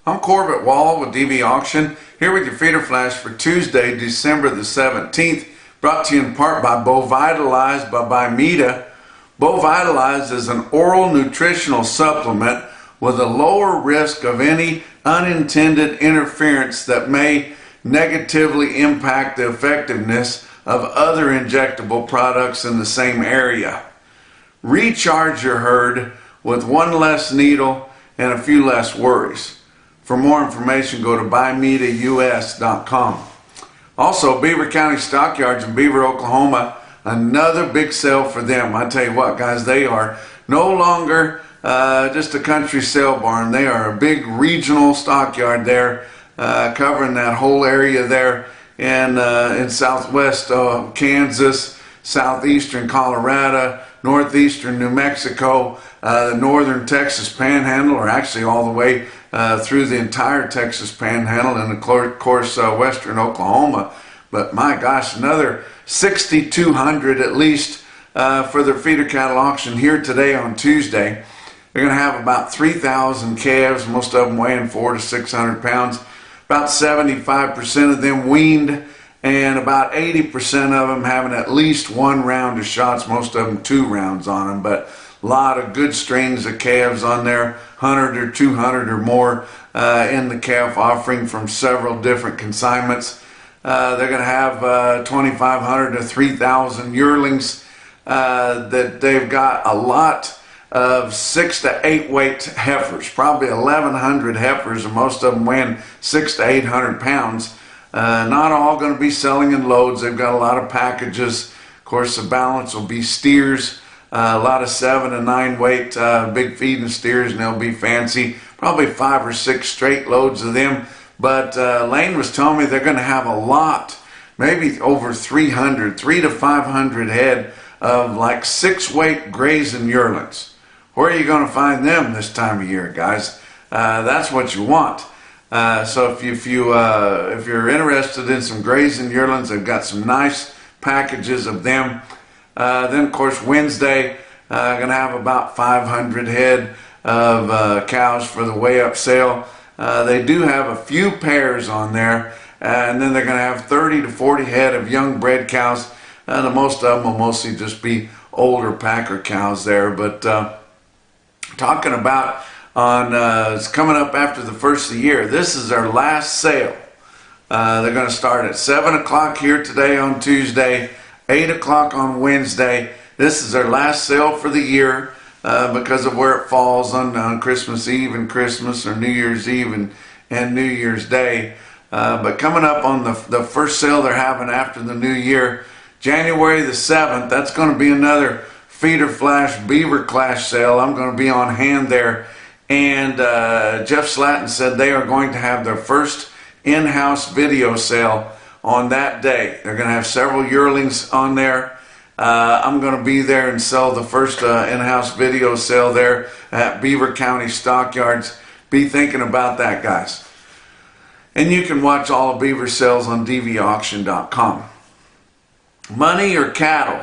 I'm Corbett Wall with DV Auction, here with your feeder flash for Tuesday, December the 17th, brought to you in part by VITALIX by Mita. VITALIX is an oral nutritional supplement with a lower risk of any unintended interference that may negatively impact the effectiveness of other injectable products in the same area. Recharge your herd with one less needle and a few less worries. For more information, go to buymetaus.com. Also, Beaver County Stockyards in Beaver, Oklahoma, another big sale for them. I tell you what, guys, they are no longer just a country sale barn. They are a big regional stockyard there, covering that whole area there in southwest Kansas, southeastern Colorado, northeastern New Mexico, the northern Texas Panhandle, or actually all the way through the entire Texas Panhandle, and of course western Oklahoma. But my gosh, another 6,200 at least for their feeder cattle auction here today on Tuesday. They're going to have about 3,000 calves, most of them weighing 400 to 600 pounds. About 75% of them weaned, and about 80% of them having at least one round of shots, most of them 2 rounds on them. But a lot of good strings of calves on there, 100 or 200 or more in the calf offering from several different consignments. They're going to have 2,500 to 3,000 yearlings that they've got a lot of 6 to 8 weight heifers, probably 1,100 heifers, and most of them weighing 600 to 800 pounds. Not all going to be selling in loads. They've got a lot of packages. Of course, the balance will be steers, a lot of 7 to 9 weight big feeding steers, and they'll be fancy, probably 5 or 6 straight loads of them. But Lane was telling me they're going to have a lot, maybe over 300 to 500 head of like 6 weight grazing yearlings. Where are you going to find them this time of year, guys? That's what you want. So if you're interested in some grazing yearlings, they've got some nice packages of them. Then of course Wednesday, going to have about 500 head of cows for the weigh up sale. They do have a few pairs on there, and then they're going to have 30 to 40 head of young bred cows. The most of them will mostly just be older packer cows there. But talking about it's coming up after the first of the year. This is our last sale. They're going to start at 7 o'clock here today on Tuesday, 8 o'clock on Wednesday. This is our last sale for the year because of where it falls on Christmas Eve and Christmas, or New Year's Eve and New Year's Day. But coming up on the first sale they're having after the new year, January the 7th, that's going to be another feeder flash beaver clash sale. I'm going to be on hand there. And Jeff Slatton said they are going to have their first in-house video sale on that day. They're going to have several yearlings on there. I'm going to be there and sell the first in-house video sale there at Beaver County Stockyards. Be thinking about that, guys. And you can watch all of Beaver sales on DVAuction.com. Money or cattle?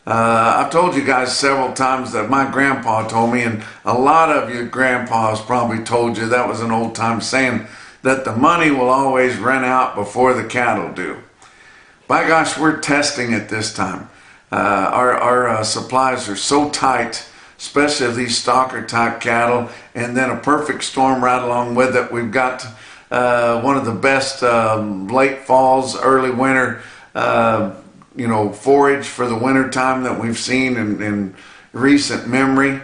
I've told you guys several times that my grandpa told me, and a lot of your grandpas probably told you, that was an old time saying, that the money will always run out before the cattle do. By gosh, we're testing it this time. Our supplies are so tight, especially of these stalker type cattle, and then a perfect storm right along with it. We've got one of the best late falls, early winter forage for the winter time that we've seen in recent memory.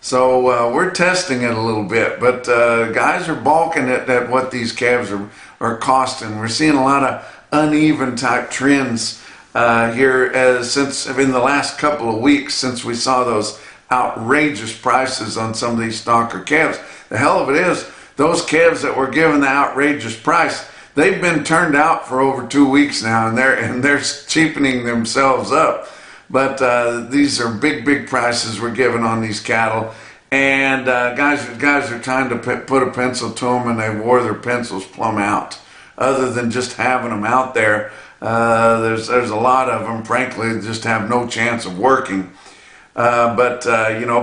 So we're testing it a little bit, but guys are balking at what these calves are costing. We're seeing a lot of uneven type trends here since in the last couple of weeks, since we saw those outrageous prices on some of these stalker calves. The hell of it is, those calves that were given the outrageous price, they've been turned out for over 2 weeks now, and they're cheapening themselves up. But these are big prices we're giving on these cattle, and guys are trying to put a pencil to them, and they wore their pencils plumb out. Other than just having them out there, there's a lot of them, frankly, that just have no chance of working. But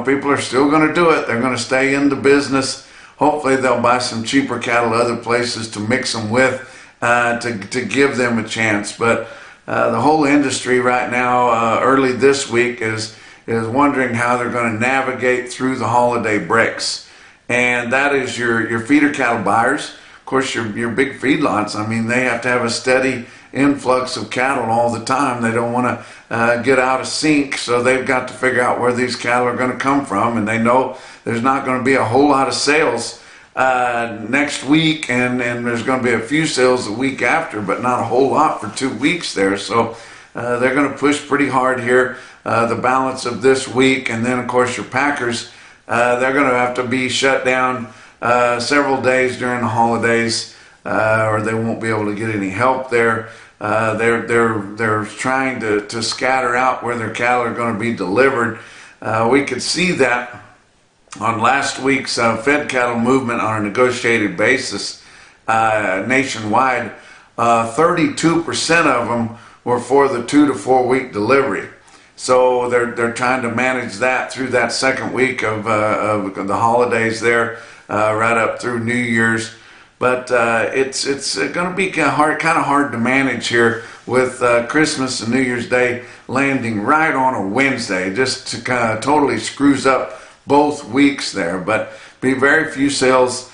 people are still going to do it. They're going to stay in the business hopefully they'll buy some cheaper cattle other places to mix them with to give them a chance. But the whole industry right now, early this week, is wondering how they're going to navigate through the holiday breaks. And that is your feeder cattle buyers. Of course, your big feedlots, I mean, they have to have a steady influx of cattle all the time. They don't want to get out of sync, so they've got to figure out where these cattle are going to come from, and they know there's not going to be a whole lot of sales next week, and there's going to be a few sales the week after, but not a whole lot for 2 weeks there. So they're going to push pretty hard here the balance of this week. And then of course your packers, they're going to have to be shut down several days during the holidays, or they won't be able to get any help there. They're trying to scatter out where their cattle are going to be delivered. We could see that on last week's fed cattle movement on a negotiated basis nationwide. 32% of them were for the 2 to 4 week delivery. So they're trying to manage that through that second week of the holidays there, right up through New Year's. But it's going to be kind of hard to manage here with Christmas and New Year's Day landing right on a Wednesday. Just to kind of totally screws up both weeks there. But be very few sales,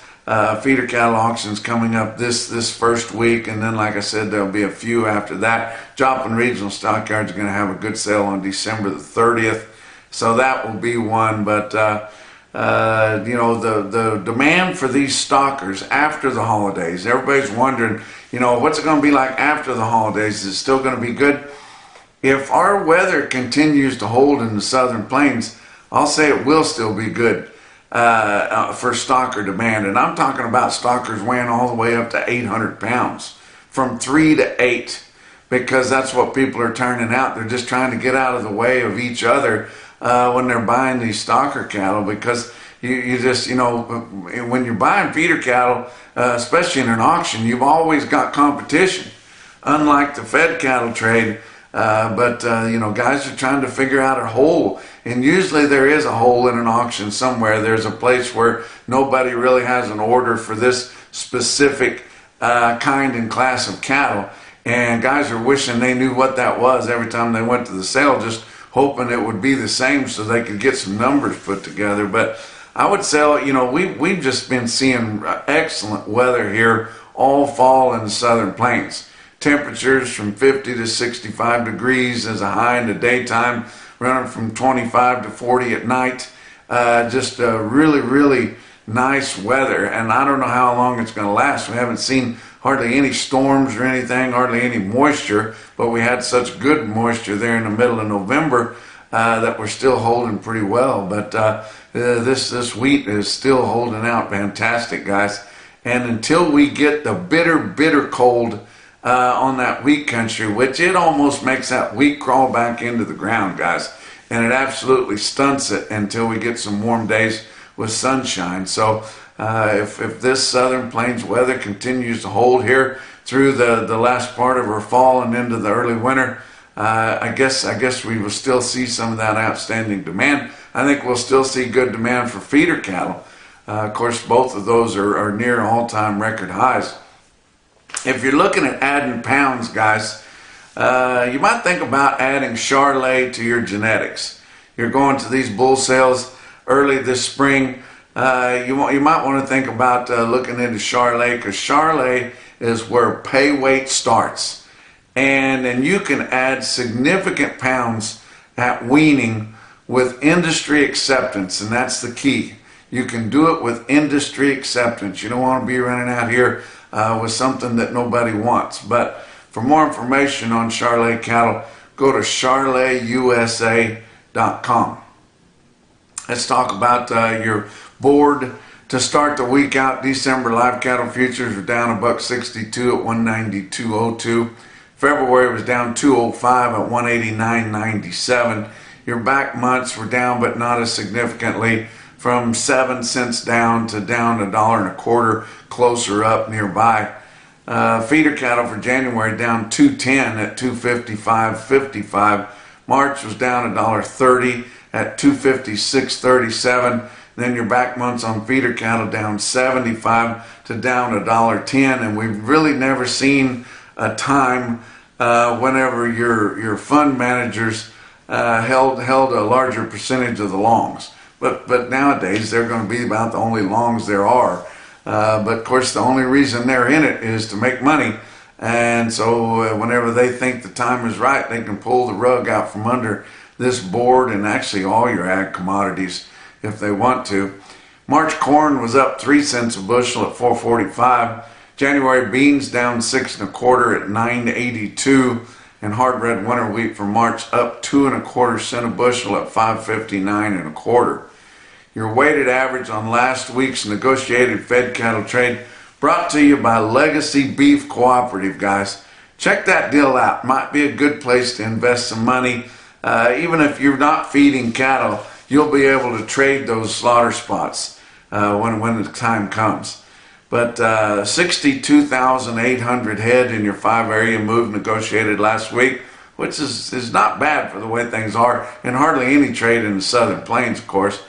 feeder cattle auctions coming up this first week, and then like I said, there'll be a few after that. Joplin Regional Stockyards are going to have a good sale on December the 30th, so that will be one. But you know, the demand for these stockers after the holidays, everybody's wondering, you know, what's it going to be like after the holidays? Is it still going to be good? If our weather continues to hold in the southern plains, I'll say it will still be good for stocker demand. And I'm talking about stockers weighing all the way up to 800 pounds, from 3 to 8, because that's what people are turning out. They're just trying to get out of the way of each other when they're buying these stocker cattle, because you just, you know, when you're buying feeder cattle, especially in an auction, you've always got competition, unlike the fed cattle trade. But you know, guys are trying to figure out a hole, and usually there is a hole in an auction somewhere. There's a place where nobody really has an order for this specific kind and class of cattle, and guys are wishing they knew what that was every time they went to the sale, just hoping it would be the same so they could get some numbers put together. But I would say, you know, we've just been seeing excellent weather here all fall in the southern plains. Temperatures from 50 to 65 degrees as a high in the daytime, running from 25 to 40 at night. Just really, really nice weather, and I don't know how long it's going to last. We haven't seen hardly any storms or anything, hardly any moisture, but we had such good moisture there in the middle of November that we're still holding pretty well. But this wheat is still holding out fantastic, guys. And until we get the bitter cold on that wheat country, which it almost makes that wheat crawl back into the ground, guys, and it absolutely stunts it until we get some warm days with sunshine. So if this southern plains weather continues to hold here through the last part of our fall and into the early winter, I guess we will still see some of that outstanding demand. I think we'll still see good demand for feeder cattle. Of course, both of those are near all-time record highs. If you're looking at adding pounds, guys, you might think about adding Charolais to your genetics. You're going to these bull sales early this spring. You might want to think about looking into Charolais, because Charolais is where pay weight starts. And you can add significant pounds at weaning with industry acceptance, and that's the key. You can do it with industry acceptance. You don't want to be running out here with something that nobody wants. But for more information on Charolais cattle, go to charolaiusa.com. Let's talk about your board to start the week out. December live cattle futures are down $1.62 at 192.02. February was down 205 at 189.97. Your back months were down, but not as significantly, from 7 cents down to down $1.25, closer up nearby. Feeder cattle for January down 210 at 255.55. March was down $1.30 at 256.37. Then your back months on feeder cattle down 75 to down $1.10, and we've really never seen a time whenever your fund managers held a larger percentage of the longs. But nowadays they're going to be about the only longs there are. But of course the only reason they're in it is to make money. And so whenever they think the time is right, they can pull the rug out from under this board and actually all your ag commodities if they want to. March corn was up 3 cents a bushel at $4.45. January beans down 6 1/4 at $9.82. And hard red winter wheat for March up 2 1/4 cents a bushel at $5.59 1/4. Your weighted average on last week's negotiated fed cattle trade brought to you by Legacy Beef Cooperative, guys. Check that deal out. Might be a good place to invest some money. Even if you're not feeding cattle, you'll be able to trade those slaughter spots when the time comes. But 62,800 head in your 5 area move negotiated last week, which is not bad for the way things are, and hardly any trade in the Southern Plains, of course.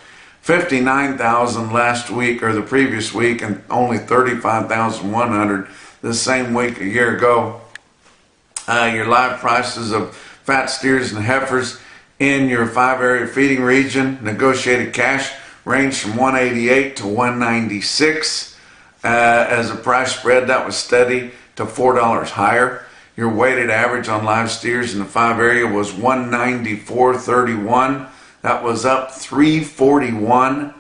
59,000 last week or the previous week, and only 35,100 the same week a year ago. Your live prices of fat steers and heifers in your 5 area feeding region, negotiated cash ranged from 188 to 196. As a price spread that was steady to $4 higher. Your weighted average on live steers in the 5 area was 194.31. That was up 341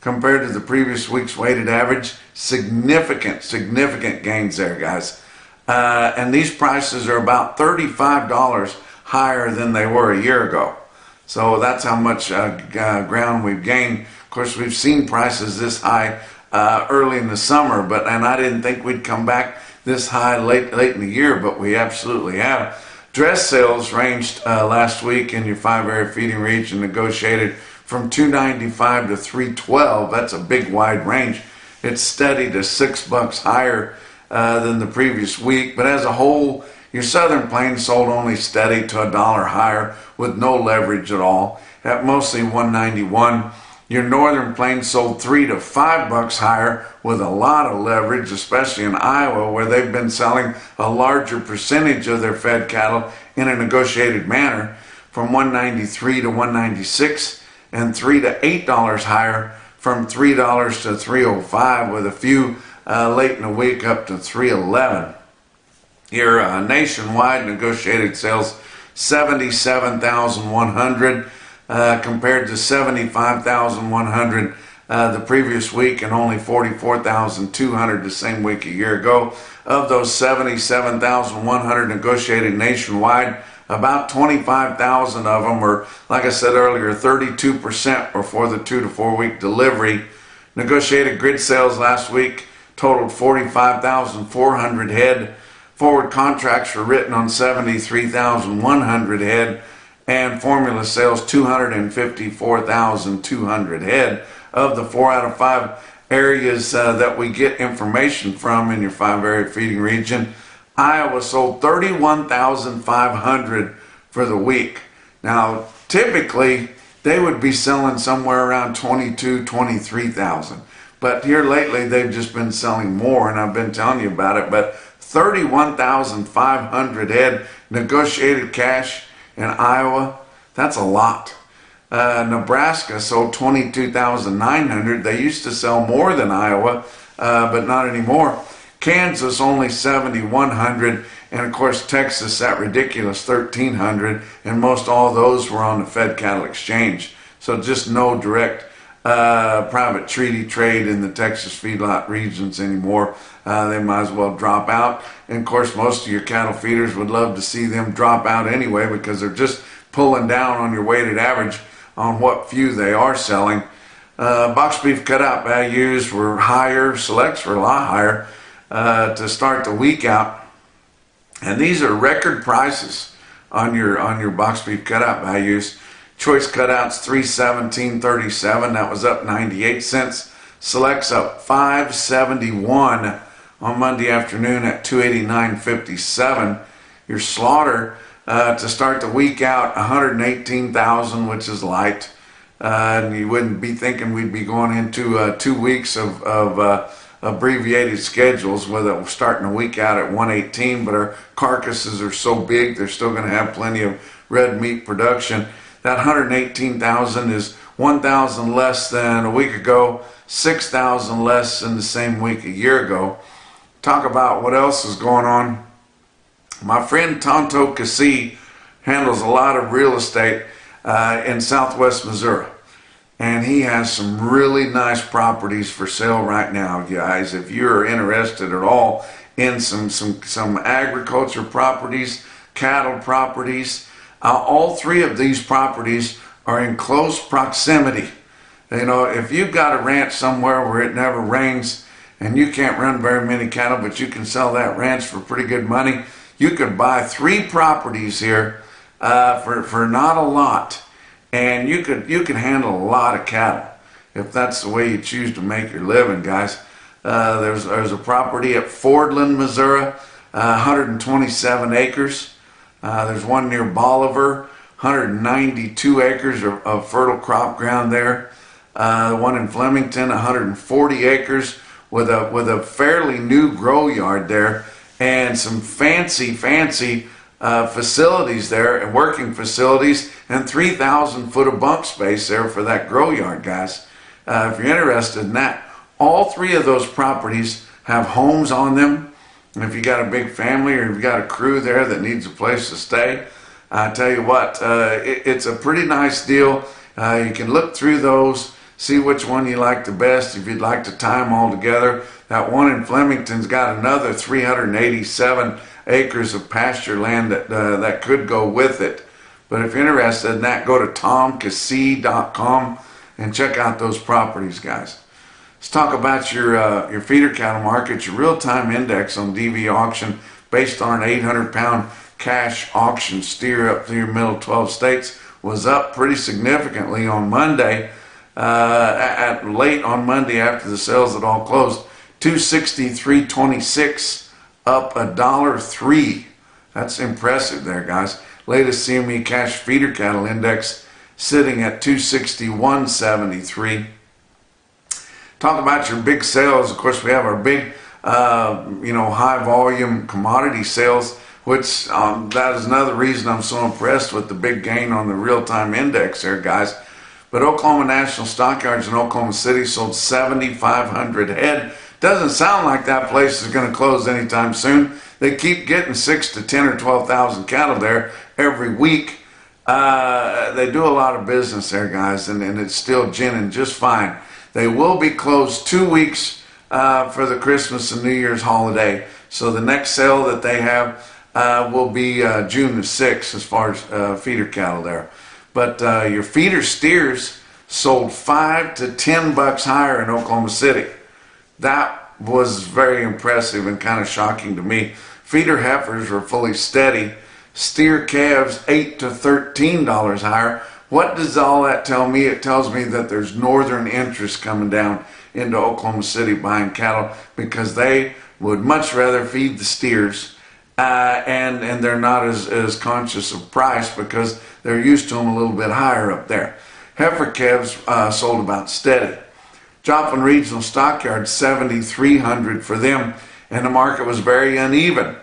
compared to the previous week's weighted average. Significant gains there, guys. And these prices are about $35 higher than they were a year ago. So that's how much ground we've gained. Of course, we've seen prices this high early in the summer, and I didn't think we'd come back this high late in the year, but we absolutely have. Dress sales ranged last week in your 5 area feeding region, negotiated from $2.95 to $3.12. That's a big wide range. It's steady to $6 higher than the previous week, but as a whole, your Southern Plains sold only steady to $1 higher with no leverage at all at mostly $1.91. Your Northern Plains sold $3 to $5 higher with a lot of leverage, especially in Iowa, where they've been selling a larger percentage of their fed cattle in a negotiated manner, from $1.93 to $1.96, and $3 to $8 higher, from $3 to $3.05, with a few late in the week up to $3.11. Your nationwide negotiated sales, 77,100. Compared to 75,100 the previous week and only 44,200 the same week a year ago. Of those 77,100 negotiated nationwide, about 25,000 of them, or like I said earlier, 32% were for the 2 to 4 week delivery. Negotiated grid sales last week totaled 45,400 head. Forward contracts were written on 73,100 head. And formula sales 254,200 head. Of the 4 out of 5 areas that we get information from in your 5 area feeding region, Iowa sold 31,500 for the week. Now typically they would be selling somewhere around 22,000, 23,000, but here lately they've just been selling more, and I've been telling you about it. But 31,500 head negotiated cash in Iowa, that's a lot. Nebraska sold 22,900. They used to sell more than Iowa, but not anymore. Kansas only 7,100, and of course Texas that ridiculous 1,300, and most all those were on the Fed Cattle Exchange. So just no direct private treaty trade in the Texas feedlot regions anymore. They might as well drop out. And of course, most of your cattle feeders would love to see them drop out anyway, because they're just pulling down on your weighted average on what few they are selling. Box beef cutout values were higher. Selects were a lot higher to start the week out. And these are record prices on your box beef cutout values. Choice cutouts $317.37. That was up 98 cents. Selects up $571 on Monday afternoon at $289.57. Your slaughter to start the week out 118,000, which is light. and you wouldn't be thinking we'd be going into 2 weeks of abbreviated schedules, with it starting a week out at 118, but our carcasses are so big they're still going to have plenty of red meat production. That 118,000 is 1,000 less than a week ago, 6,000 less than the same week a year ago. Talk about what else is going on. My friend Tonto Cassie handles a lot of real estate in southwest Missouri, and he has some really nice properties for sale right now, guys. If you're interested at all in some agriculture properties, cattle properties, all three of these properties are in close proximity. You know, if you've got a ranch somewhere where it never rains and you can't run very many cattle, but you can sell that ranch for pretty good money, you could buy 3 properties here for not a lot, and you could handle a lot of cattle if that's the way you choose to make your living, guys. There's a property at Fordland, Missouri, 127 acres. There's one near Bolivar, 192 acres of fertile crop ground there. The one in Flemington, 140 acres with a fairly new grow yard there, and some fancy facilities there, and working facilities, and 3,000 foot of bunk space there for that grow yard, guys. If you're interested in that, all 3 of those properties have homes on them. And if you got a big family or you've got a crew there that needs a place to stay, I tell you what, it's a pretty nice deal. You can look through those, see which one you like the best. If you'd like to tie them all together, that one in Flemington's got another 387 acres of pasture land that could go with it. But if you're interested in that, go to tomcassie.com and check out those properties, guys. Let's talk about your feeder cattle market. Your real-time index on DVAuction, based on an 800-pound cash auction steer up through your middle 12 states, was up pretty significantly on Monday. Late on Monday after the sales had all closed, 263.26, up $1.03. That's impressive there, guys. Latest CME cash feeder cattle index sitting at 261.73. Talk about your big sales. Of course, we have our big, high volume commodity sales, which that is another reason I'm so impressed with the big gain on the real-time index there, guys. But Oklahoma National Stockyards in Oklahoma City sold 7,500 head. Doesn't sound like that place is going to close anytime soon. They keep getting 6,000 to 10,000 or 12,000 cattle there every week. They do a lot of business there, guys, and it's still ginning just fine. They will be closed 2 weeks for the Christmas and New Year's holiday. So the next sale that they have will be June the 6th as far as feeder cattle there. But your feeder steers sold $5 to $10 higher in Oklahoma City. That was very impressive and kind of shocking to me. Feeder heifers were fully steady. Steer calves $8 to $13 higher. What does all that tell me? It tells me that there's northern interest coming down into Oklahoma City buying cattle, because they would much rather feed the steers, and they're not as conscious of price because they're used to them a little bit higher up there. Heifer calves sold about steady. Joplin Regional Stockyard, 7,300 for them, and the market was very uneven.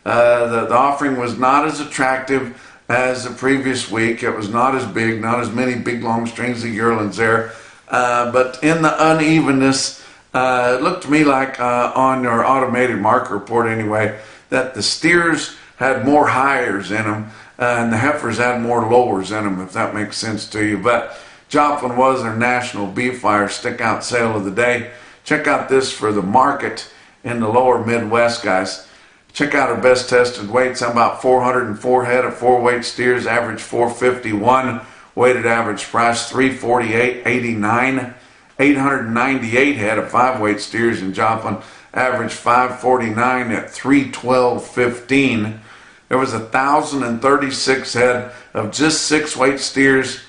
The offering was not as attractive as the previous week. It was not as big, not as many big long strings of yearlings there. But in the unevenness, it looked to me like on your automated market report anyway, that the steers had more highers in them and the heifers had more lowers in them, if that makes sense to you. But Joplin was their National Beef Wire stick-out sale of the day. Check out this for the market in the lower Midwest, guys. Check out our best tested weights. I'm about 404 head of 4-weight steers, average 451. Weighted average price $348.89. 898 head of 5-weight steers in Joplin, average $549 at $312.15. There was 1,036 head of just 6-weight steers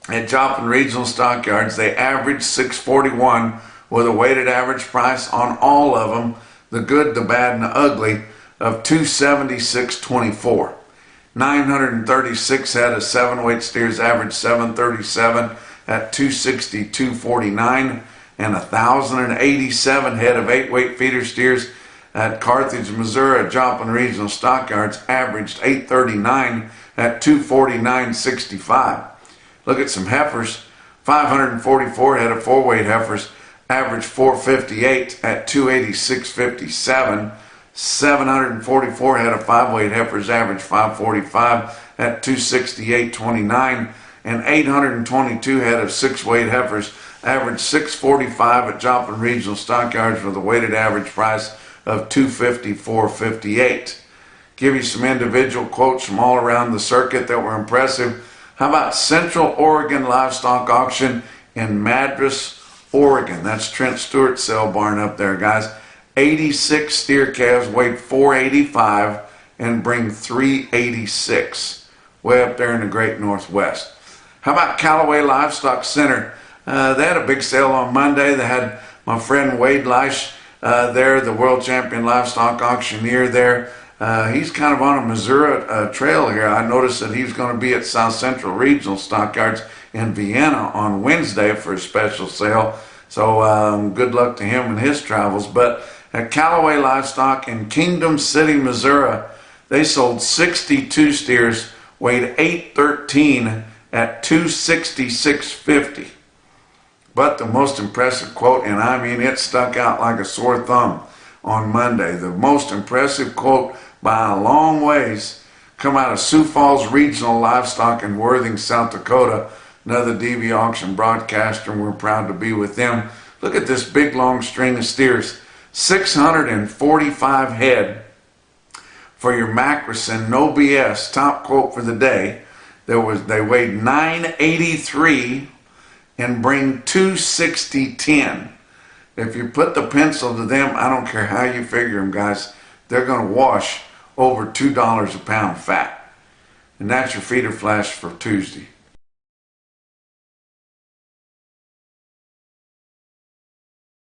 at Joplin Regional Stockyards. They averaged $641 with a weighted average price on all of them, the good, the bad, and the ugly, of $276.24. 936 head of 7-weight steers averaged $737. at 260, 249, and 1,087 head of 8-weight feeder steers at Carthage, Missouri. Joplin Regional Stockyards averaged 839 at 249.65. Look at some heifers. 544 head of 4-weight heifers averaged 458 at 286.57. 744 head of 5-weight heifers averaged 545 at 268.29. And 822 head of 6-weight heifers averaged 645 at Joplin Regional Stockyards with a weighted average price of 254.58. Give you some individual quotes from all around the circuit that were impressive. How about Central Oregon Livestock Auction in Madras, Oregon? That's Trent Stewart's sale barn up there, guys. 86 steer calves weighed 485 and bring 386, way up there in the Great Northwest. How about Callaway Livestock Center? They had a big sale on Monday. They had my friend Wade Leish there, the world champion livestock auctioneer there. He's kind of on a Missouri trail here. I noticed that he's going to be at South Central Regional Stockyards in Vienna on Wednesday for a special sale. So good luck to him and his travels. But at Callaway Livestock in Kingdom City, Missouri, they sold 62 steers, weighed 813 at 266.50. But the most impressive quote, and I mean it stuck out like a sore thumb on Monday, the most impressive quote by a long ways come out of Sioux Falls Regional Livestock in Worthing, South Dakota, another DV auction broadcaster, and we're proud to be with them. Look at this big long string of steers, 645 head for your Macrison, no BS, top quote for the day. They weighed 983 and bring 260.10. If you put the pencil to them, I don't care how you figure them, guys, they're going to wash over $2 a pound fat. And that's your feeder flash for Tuesday.